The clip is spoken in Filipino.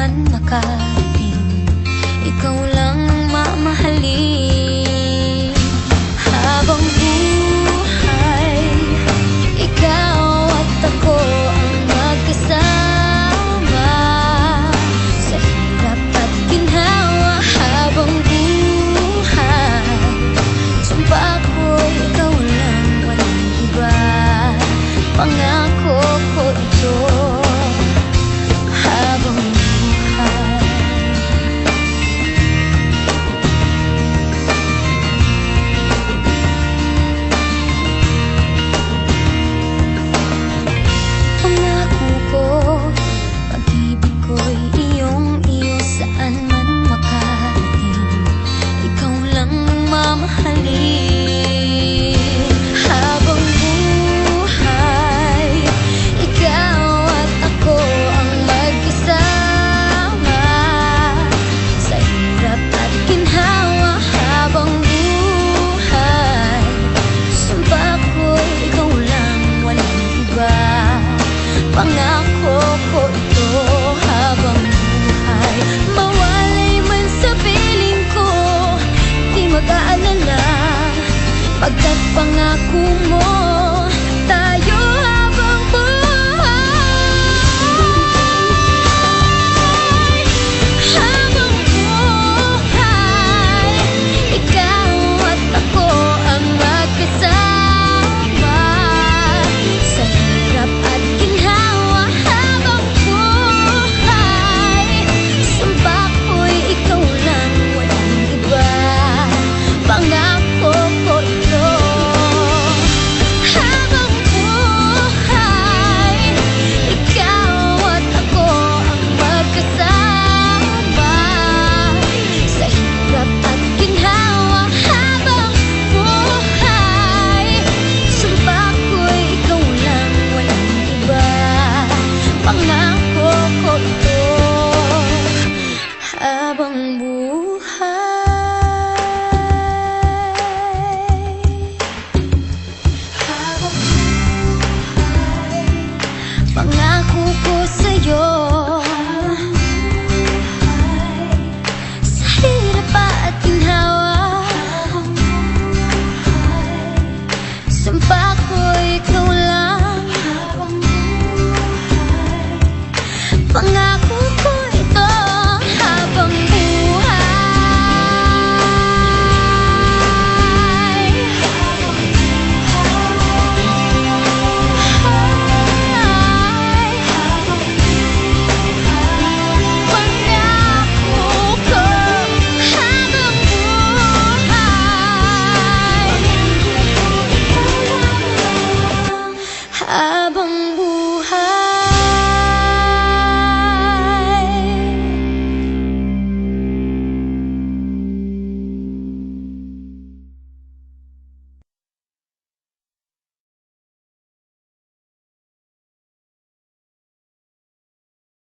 man makarating, ikaw lang ang mamahalin. Habang buhay, ikaw at ako ang magkasama sa hirap at ginhawa. Habang buhay, sumpa ako'y ikaw lang, walang iba. Pangako ko ito. Habang buhay, pangako ko, pag-ibig ko'y iyong-iyo saan man makarating, ikaw lang ang mamahalin. Habang buhay, ikaw at ako ang magkasama sa hirap at ginhawa. Habang buhay, sumpa ko'y ikaw lang, walang iba. Pangako ko ito. Habang buhay, mawalay man sa piling ko, di mag-aalala, pagkat pangako